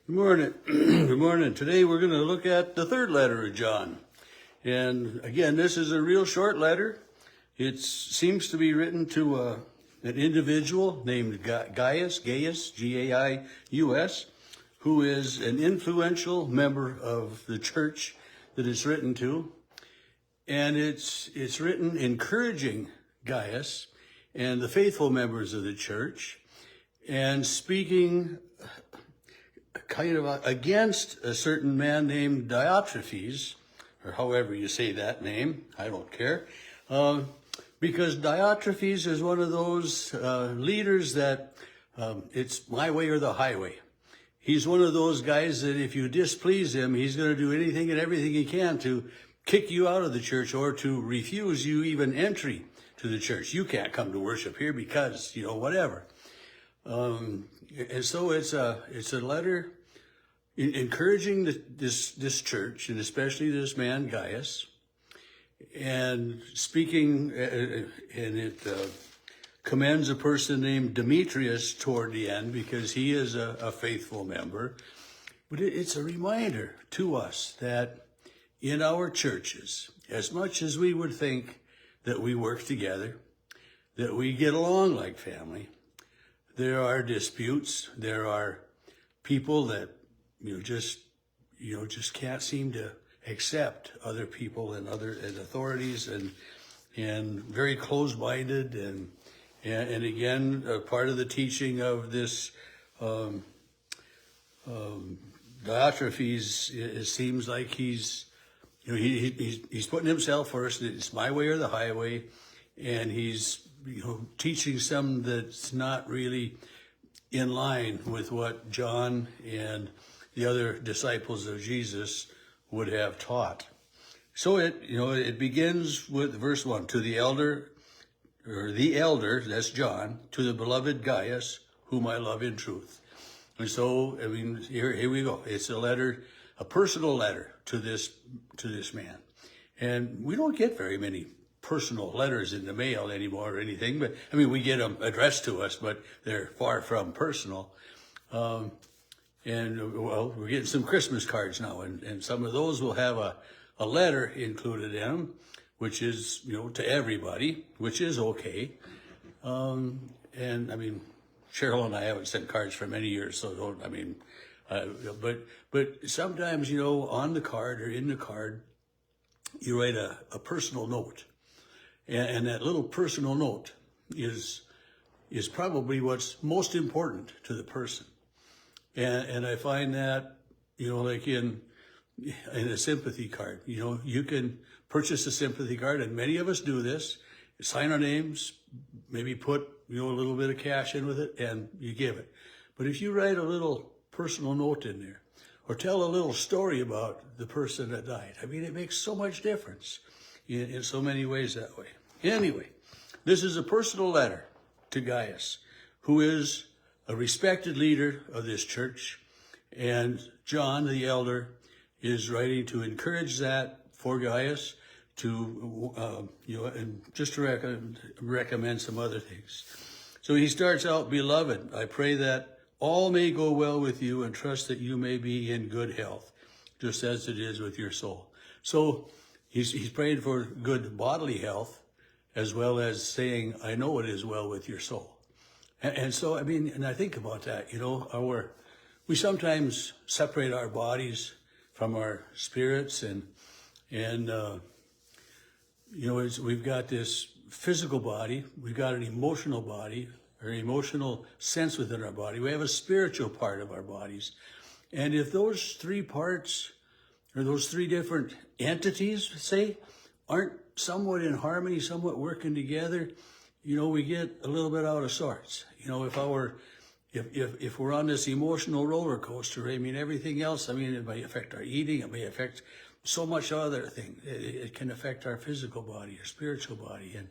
Good morning. Good morning. Today we're going to look at the third letter of John. And again, this is a real short letter. It seems to be written to an individual named Gaius, G-A-I-U-S, who is an influential member of the church that it's written to. And it's written encouraging Gaius and the faithful members of the church and speaking kind of against a certain man named Diotrephes, or however you say that name, I don't care, because Diotrephes is one of those leaders that it's my way or the highway. He's one of those guys that if you displease him, he's going to do anything and everything he can to kick you out of the church or to refuse you even entry to the church. You can't come to worship here because, whatever. And so it's a letter encouraging this church, and especially this man Gaius, and speaking, and it commends a person named Demetrius toward the end because he is a faithful member. But it's a reminder to us that in our churches, as much as we would think that we work together, that we get along like family, there are disputes. There are people that just can't seem to accept other people and authorities and very close-minded and again part of the teaching of this Diotrephes. It seems like he's putting himself first. It's my way or the highway, and he's teaching some that's not really in line with what John and the other disciples of Jesus would have taught. So it begins with verse 1, to the elder, that's John, to the beloved Gaius, whom I love in truth. And so, here we go. It's a personal letter to this man. And we don't get very many personal letters in the mail anymore or anything, but we get them addressed to us, but they're far from personal. We're getting some Christmas cards now, and some of those will have a letter included in them, which is, to everybody, which is okay. Cheryl and I haven't sent cards for many years, so but sometimes, on the card or in the card, you write a personal note. And that little personal note is probably what's most important to the person. And I find that, like in a sympathy card, you can purchase a sympathy card, and many of us do this, sign our names, maybe put, a little bit of cash in with it, and you give it. But if you write a little personal note in there, or tell a little story about the person that died, it makes so much difference in so many ways that way. Anyway, this is a personal letter to Gaius, who is a respected leader of this church, and John, the elder, is writing to encourage that for Gaius to, and just to recommend some other things. So he starts out, beloved, I pray that all may go well with you and trust that you may be in good health, just as it is with your soul. So he's praying for good bodily health, as well as saying, I know it is well with your soul. And so, and I think about that, we sometimes separate our bodies from our spirits we've got this physical body, we've got an emotional body, or emotional sense within our body. We have a spiritual part of our bodies. And if those three parts, or those three different entities, say, aren't somewhat in harmony, somewhat working together, we get a little bit out of sorts. If we're on this emotional roller coaster, everything else, it may affect our eating, it may affect so much other thing. It can affect our physical body, our spiritual body. And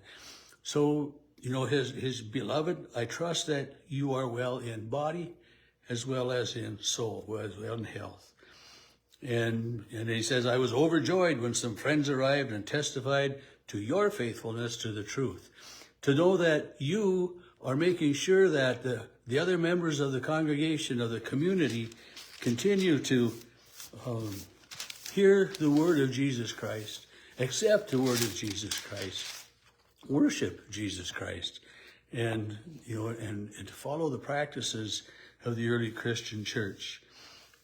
so, his beloved, I trust that you are well in body as well as in soul, as well in health. And he says, I was overjoyed when some friends arrived and testified to your faithfulness to the truth. To know that you are making sure that the other members of the congregation, of the community, continue to hear the word of Jesus Christ, accept the word of Jesus Christ, worship Jesus Christ, and and to follow the practices of the early Christian church.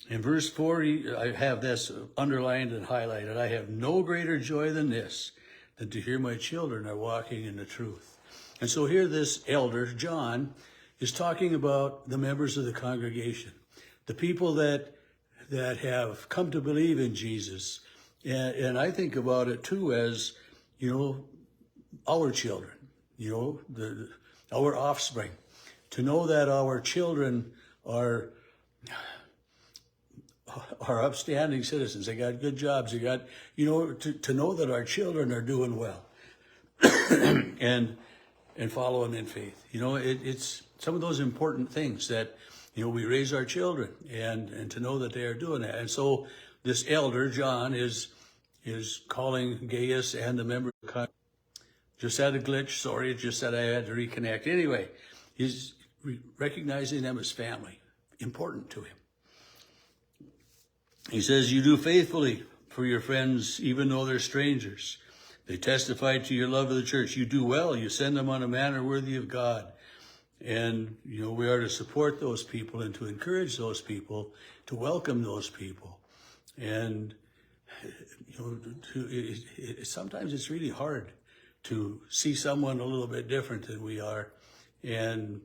In verse 4, I have this underlined and highlighted. I have no greater joy than this, than to hear my children are walking in the truth. And so here this elder, John, is talking about the members of the congregation, the people that have come to believe in Jesus. And I think about it too as, our children, our offspring. To know that our children are upstanding citizens. They got good jobs. They got, to know that our children are doing well and following in faith. It's some of those important things that, we raise our children and to know that they are doing that. And so this elder, John, is calling Gaius and the member of the congregation. Just had a glitch. Sorry, it just said I had to reconnect. Anyway, he's recognizing them as family, important to him. He says, you do faithfully for your friends, even though they're strangers. They testify to your love of the church. You do well. You send them on a manner worthy of God. And, we are to support those people and to encourage those people, to welcome those people. And, sometimes it's really hard to see someone a little bit different than we are and,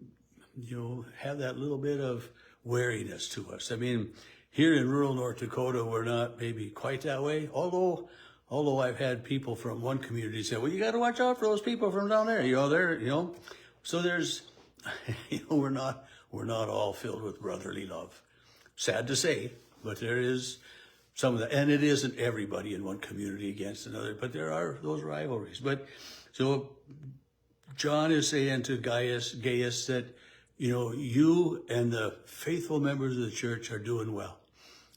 have that little bit of wariness to us. I mean, here in rural North Dakota, we're not maybe quite that way, although I've had people from one community say, well, you got to watch out for those people from down there. So there's, we're not all filled with brotherly love. Sad to say, but there is some of that. And it isn't everybody in one community against another, but there are those rivalries. But so John is saying to Gaius that, you and the faithful members of the church are doing well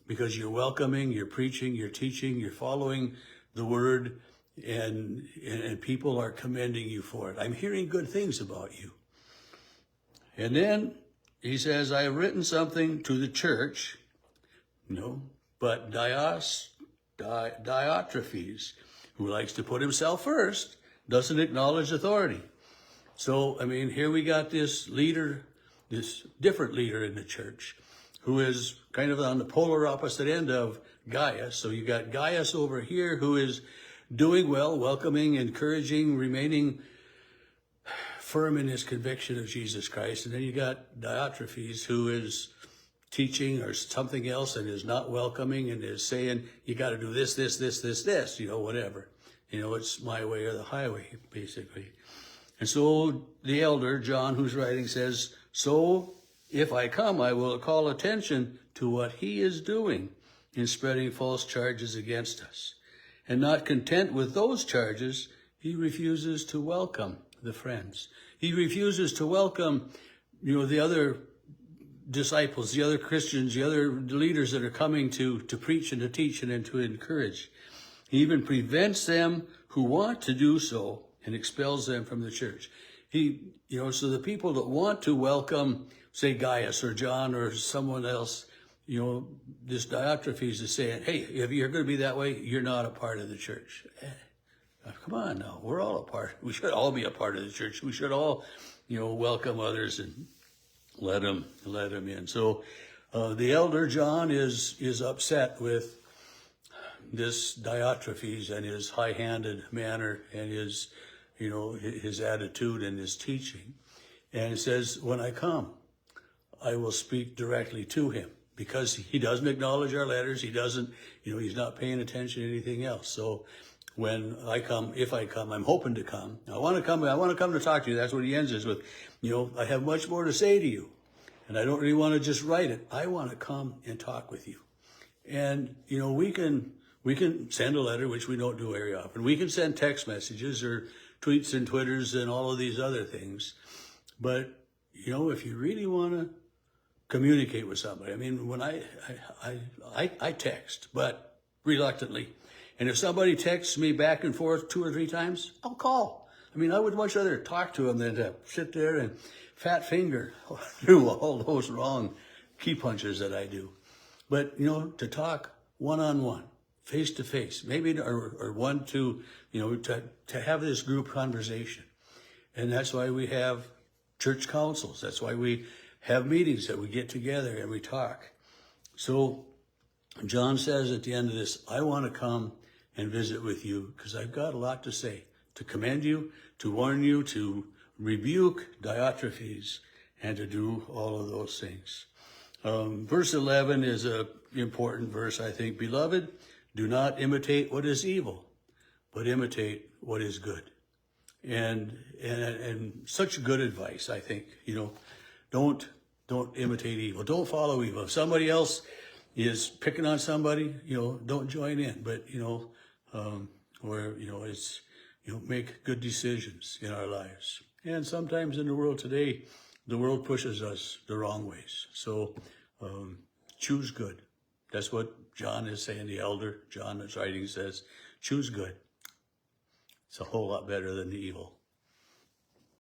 because you're welcoming, you're preaching, you're teaching, you're following the word, and people are commending you for it. I'm hearing good things about you. And then he says, I have written something to the church, but Diotrephes, who likes to put himself first, doesn't acknowledge authority. So, here we got this leader, this different leader in the church, who is kind of on the polar opposite end of Gaius. So you got Gaius over here who is doing well, welcoming, encouraging, remaining firm in his conviction of Jesus Christ. And then you got Diotrephes who is teaching or something else and is not welcoming and is saying, you got to do this, whatever. It's my way or the highway, basically. And so the elder, John, who's writing, says, so if I come, I will call attention to what he is doing in spreading false charges against us. And not content with those charges, he refuses to welcome the friends. He refuses to welcome, the other disciples, the other Christians, the other leaders that are coming to preach and to teach and to encourage. He even prevents them who want to do so and expels them from the church. So the people that want to welcome, say, Gaius or John or someone else, this Diotrephes is saying, hey, if you're going to be that way, you're not a part of the church. Come on now, we're all a part. We should all be a part of the church. We should all, welcome others and let them in. So the elder John is upset with this Diotrephes and his high-handed manner and his attitude and his teaching. And it says, when I come, I will speak directly to him, because he doesn't acknowledge our letters. He doesn't, he's not paying attention to anything else. So when I come, if I come, I'm hoping to come. I want to come to talk to you. That's what he ends this with. I have much more to say to you, and I don't really want to just write it. I want to come and talk with you. And, we can send a letter, which we don't do very often. We can send text messages or tweets and Twitters and all of these other things. But, if you really want to communicate with somebody, when I text, but reluctantly. And if somebody texts me back and forth 2 or 3 times, I'll call. I would much rather talk to them than to sit there and fat finger through all those wrong key punches that I do. but, to talk one-on-one, face-to-face, maybe, or one to, to have this group conversation. And that's why we have church councils. That's why we have meetings that we get together and we talk. So John says at the end of this, I want to come and visit with you because I've got a lot to say, to commend you, to warn you, to rebuke Diotrephes, and to do all of those things. Verse 11 is an important verse, I think. Beloved, do not imitate what is evil, but imitate what is good. And such good advice, I think. Don't imitate evil. Don't follow evil. If somebody else is picking on somebody, don't join in. But it's make good decisions in our lives. And sometimes in the world today, the world pushes us the wrong ways. So choose good. That's what John is saying. The elder John is writing says, choose good. It's a whole lot better than the evil.